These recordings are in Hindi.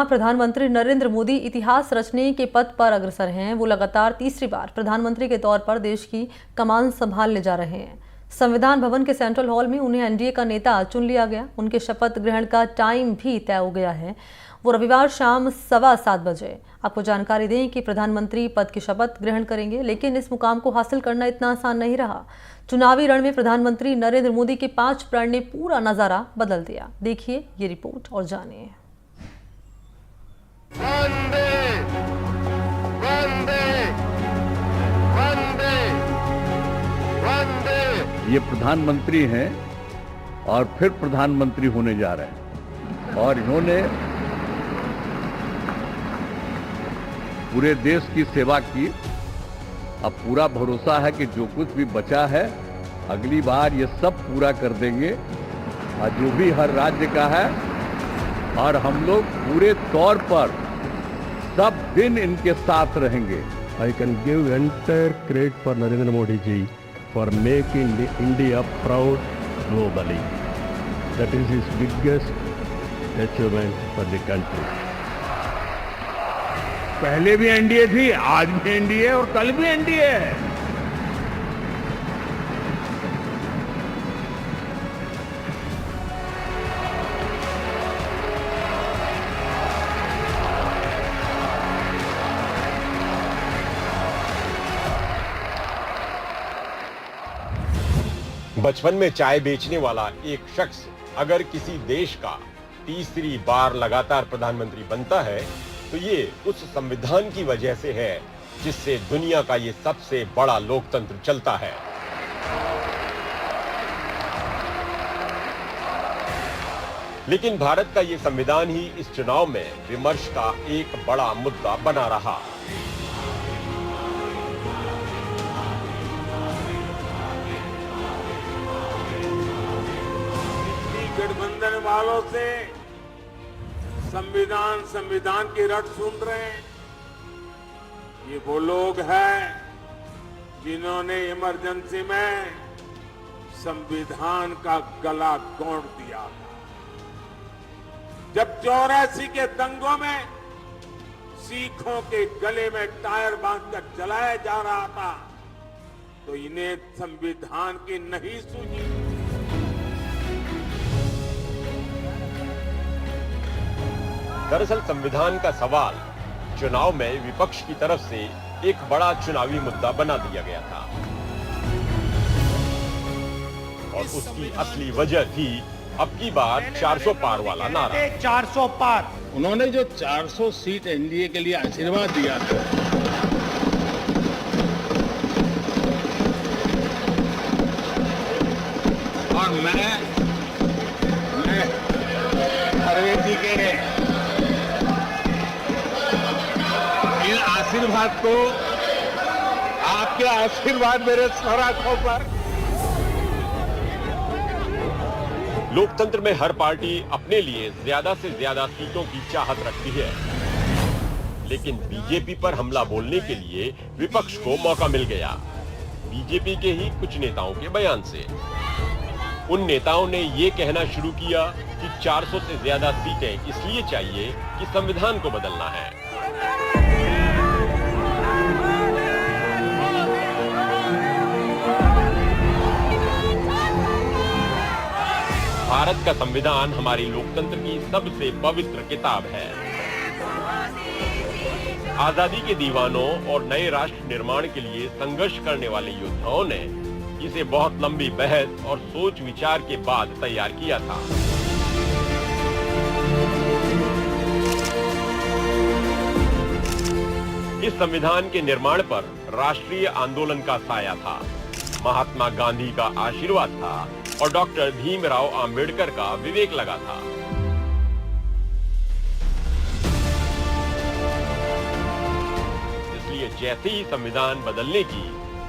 प्रधानमंत्री नरेंद्र मोदी इतिहास रचने के पथ पर अग्रसर हैं। वो लगातार तीसरी बार प्रधानमंत्री के तौर पर देश की कमान संभालने जा रहे हैं। संविधान भवन के सेंट्रल हॉल में उन्हें एनडीए का नेता चुन लिया गया। उनके शपथ ग्रहण का टाइम भी तय हो गया है। वो रविवार शाम 7:15 बजे। आपको जानकारी दें कि प्रधानमंत्री पद की शपथ ग्रहण करेंगे, लेकिन इस मुकाम को हासिल करना इतना आसान नहीं रहा। चुनावी रण में प्रधानमंत्री नरेंद्र मोदी के 5 प्रण ने पूरा नजारा बदल दिया। देखिए ये रिपोर्ट और जानिए। वंदे वंदे वंदे वंदे। ये प्रधानमंत्री हैं और फिर प्रधानमंत्री होने जा रहे हैं और इन्होंने पूरे देश की सेवा की। अब पूरा भरोसा है कि जो कुछ भी बचा है अगली बार ये सब पूरा कर देंगे और जो भी हर राज्य का है, और हम लोग पूरे तौर पर सब दिन इनके साथ रहेंगे। I can give entire credit for Narendra Modi ji for making India proud globally. That is his biggest achievement for the country. पहले भी एनडीए थी, आज भी एनडीए और कल भी एनडीए है। बचपन में चाय बेचने वाला एक शख्स अगर किसी देश का तीसरी बार लगातार प्रधानमंत्री बनता है तो ये उस संविधान की वजह से है जिससे दुनिया का ये सबसे बड़ा लोकतंत्र चलता है। लेकिन भारत का ये संविधान ही इस चुनाव में विमर्श का एक बड़ा मुद्दा बना रहा। गठबंधन वालों से संविधान की रट सुन रहे हैं। ये वो लोग हैं जिन्होंने इमरजेंसी में संविधान का गला घोंट दिया था। जब 84 के दंगों में सिखों के गले में टायर बांधकर जलाया जा रहा था तो इन्हें संविधान की नहीं सूझी। दरअसल संविधान का सवाल चुनाव में विपक्ष की तरफ से एक बड़ा चुनावी मुद्दा बना दिया गया था और उसकी असली वजह थी अब की बार 400 पार वाला नारा। 400 पार। उन्होंने जो 400 सीट एनडीए के लिए आशीर्वाद दिया था, और मैं परवेज जी के आशीर्वाद को, आपके आशीर्वाद मेरे सर आंखों पर। लोकतंत्र में हर पार्टी अपने लिए ज्यादा से ज्यादा सीटों की चाहत रखती है, लेकिन बीजेपी पर हमला बोलने के लिए विपक्ष को मौका मिल गया। बीजेपी के ही कुछ नेताओं के बयान से उन नेताओं ने ये कहना शुरू किया कि 400 से ज्यादा सीटें इसलिए चाहिए कि संविधान को बदलना है। भारत का संविधान हमारी लोकतंत्र की सबसे पवित्र किताब है। आजादी के दीवानों और नए राष्ट्र निर्माण के लिए संघर्ष करने वाले योद्धाओं ने इसे बहुत लंबी बहस और सोच विचार के बाद तैयार किया था। इस संविधान के निर्माण पर राष्ट्रीय आंदोलन का साया था, महात्मा गांधी का आशीर्वाद था और डॉक्टर भीमराव अंबेडकर का विवेक लगा था। इसलिए जैसे ही संविधान बदलने की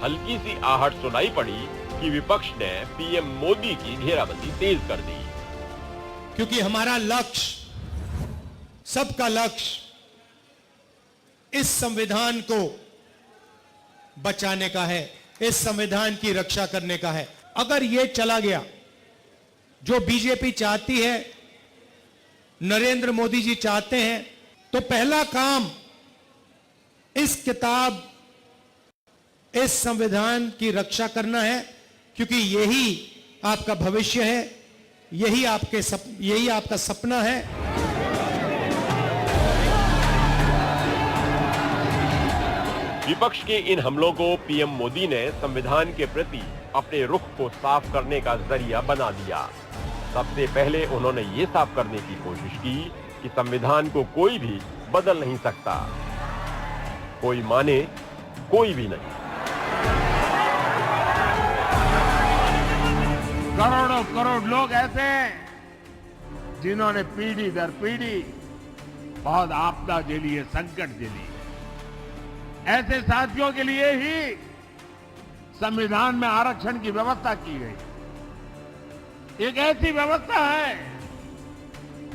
हल्की सी आहट सुनाई पड़ी कि विपक्ष ने पीएम मोदी की घेराबंदी तेज कर दी। क्योंकि हमारा लक्ष्य, सबका लक्ष्य इस संविधान को बचाने का है, इस संविधान की रक्षा करने का है। अगर ये चला गया, जो बीजेपी चाहती है नरेंद्र मोदी जी चाहते हैं तो पहला काम इस किताब, इस संविधान की रक्षा करना है, क्योंकि यही आपका भविष्य है, यही आपका सपना है। विपक्ष के इन हमलों को पीएम मोदी ने संविधान के प्रति अपने रुख को साफ करने का जरिया बना दिया। सबसे पहले उन्होंने ये साफ करने की कोशिश की कि संविधान को कोई भी बदल नहीं सकता, कोई माने कोई भी नहीं। करोड़ों करोड़ लोग ऐसे हैं जिन्होंने पीढ़ी दर पीढ़ी बहुत आपदा झेली है, संकट झेली। ऐसे साथियों के लिए ही संविधान में आरक्षण की व्यवस्था की गई। एक ऐसी व्यवस्था है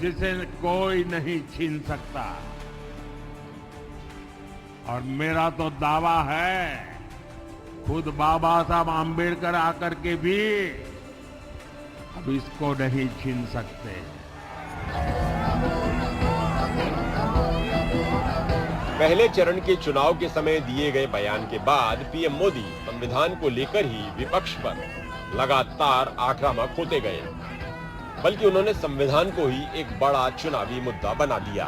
जिसे कोई नहीं छीन सकता। और मेरा तो दावा है, खुद बाबा साहब आंबेडकर आकर के भी अब इसको नहीं छीन सकते। पहले चरण के चुनाव के समय दिए गए बयान के बाद पीएम मोदी संविधान को लेकर ही विपक्ष पर लगातार आक्रामक होते गए, बल्कि उन्होंने संविधान को ही एक बड़ा चुनावी मुद्दा बना दिया।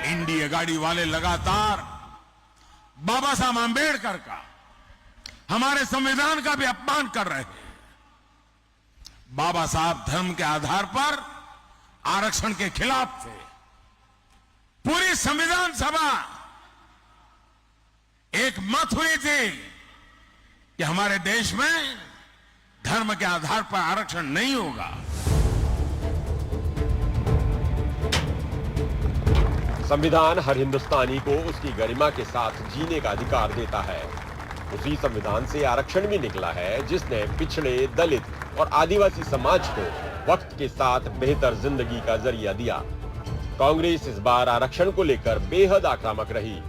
इंडिया गाड़ी वाले लगातार बाबा साहब आंबेडकर का, हमारे संविधान का भी अपमान कर रहे हैं। बाबा साहब धर्म के आधार पर आरक्षण के खिलाफ थे। पूरी संविधान सभा एक मत हुई थी कि हमारे देश में धर्म के आधार पर आरक्षण नहीं होगा। संविधान हर हिंदुस्तानी को उसकी गरिमा के साथ जीने का अधिकार देता है। उसी संविधान से आरक्षण भी निकला है, जिसने पिछड़े, दलित और आदिवासी समाज को वक्त के साथ बेहतर जिंदगी का जरिया दिया। कांग्रेस इस बार आरक्षण को लेकर बेहद आक्रामक रही।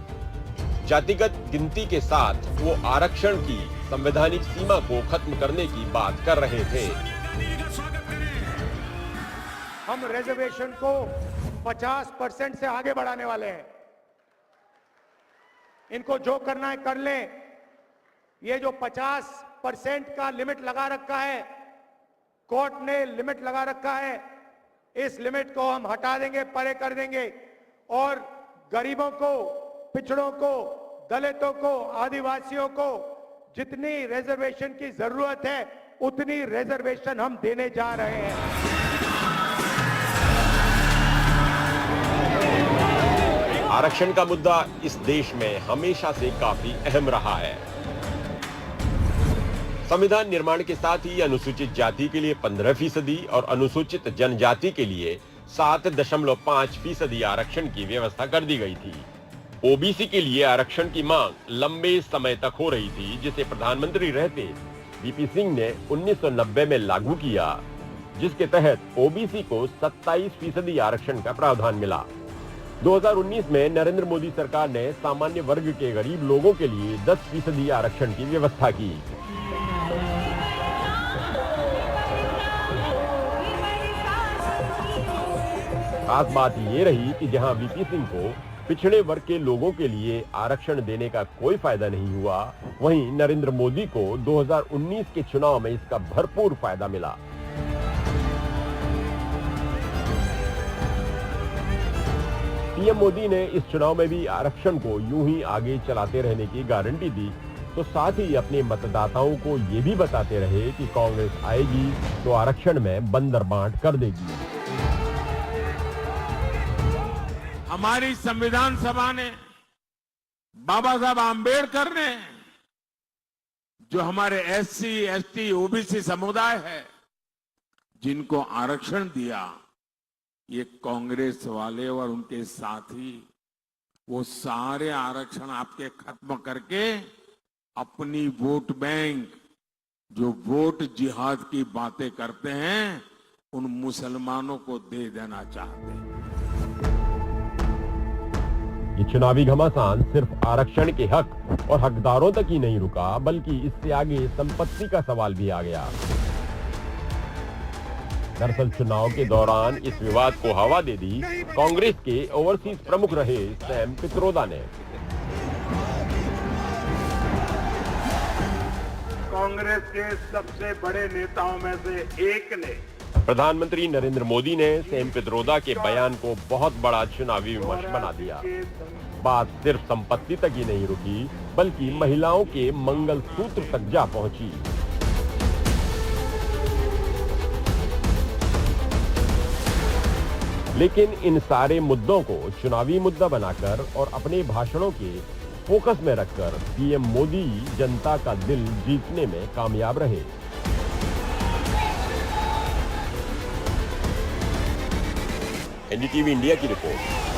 जातिगत गिनती के साथ वो आरक्षण की संवैधानिक सीमा को खत्म करने की बात कर रहे थे। हम रिजर्वेशन को 50% से आगे बढ़ाने वाले हैं। इनको जो करना है कर लें। ये जो 50% का लिमिट लगा रखा है, कोर्ट ने लिमिट लगा रखा है, इस लिमिट को हम हटा देंगे, परे कर देंगे और गरीबों को, पिछड़ों को, दलितों को, आदिवासियों को जितनी रिजर्वेशन की जरूरत है उतनी रिजर्वेशन हम देने जा रहे हैं। आरक्षण का मुद्दा इस देश में हमेशा से काफी अहम रहा है। संविधान निर्माण के साथ ही अनुसूचित जाति के लिए 15% और अनुसूचित जनजाति के लिए 7.5% आरक्षण की व्यवस्था कर दी गई थी। ओबीसी के लिए आरक्षण की मांग लंबे समय तक हो रही थी, जिसे प्रधानमंत्री रहते वीपी सिंह ने 1990 में लागू किया, जिसके तहत ओबीसी को 27% आरक्षण का प्रावधान मिला। 2019 में नरेंद्र मोदी सरकार ने सामान्य वर्ग के गरीब लोगों के लिए 10% आरक्षण की व्यवस्था की। खास बात ये रही कि जहां वीपी सिंह को पिछड़े वर्ग के लोगों के लिए आरक्षण देने का कोई फायदा नहीं हुआ, वहीं नरेंद्र मोदी को 2019 के चुनाव में इसका भरपूर फायदा मिला। पीएम मोदी ने इस चुनाव में भी आरक्षण को यूं ही आगे चलाते रहने की गारंटी दी, तो साथ ही अपने मतदाताओं को ये भी बताते रहे कि कांग्रेस आएगी तो आरक्षण में बंदरबांट कर देगी। हमारी संविधान सभा ने, बाबा साहब आंबेडकर ने, जो हमारे एससी, एसटी, ओबीसी समुदाय है, जिनको आरक्षण दिया, ये कांग्रेस वाले और उनके साथी वो सारे आरक्षण आपके खत्म करके अपनी वोट बैंक, जो वोट जिहाद की बातें करते हैं, उन मुसलमानों को दे देना चाहते हैं। ये चुनावी घमासान सिर्फ आरक्षण के हक और हकदारों तक ही नहीं रुका, बल्कि इससे आगे संपत्ति का सवाल भी आ गया। दरअसल चुनाव के दौरान इस विवाद को हवा दे दी कांग्रेस के ओवरसीज प्रमुख रहे सैम पित्रोदा ने। कांग्रेस के सबसे बड़े नेताओं में से एक ने प्रधानमंत्री नरेंद्र मोदी ने सैम पित्रोदा के बयान को बहुत बड़ा चुनावी विमर्श बना दिया। बात सिर्फ संपत्ति तक ही नहीं रुकी, बल्कि महिलाओं के मंगलसूत्र तक जा पहुंची। लेकिन इन सारे मुद्दों को चुनावी मुद्दा बनाकर और अपने भाषणों के फोकस में रखकर पीएम मोदी जनता का दिल जीतने में कामयाब रहे। एनडीटीवी इंडिया की रिपोर्ट।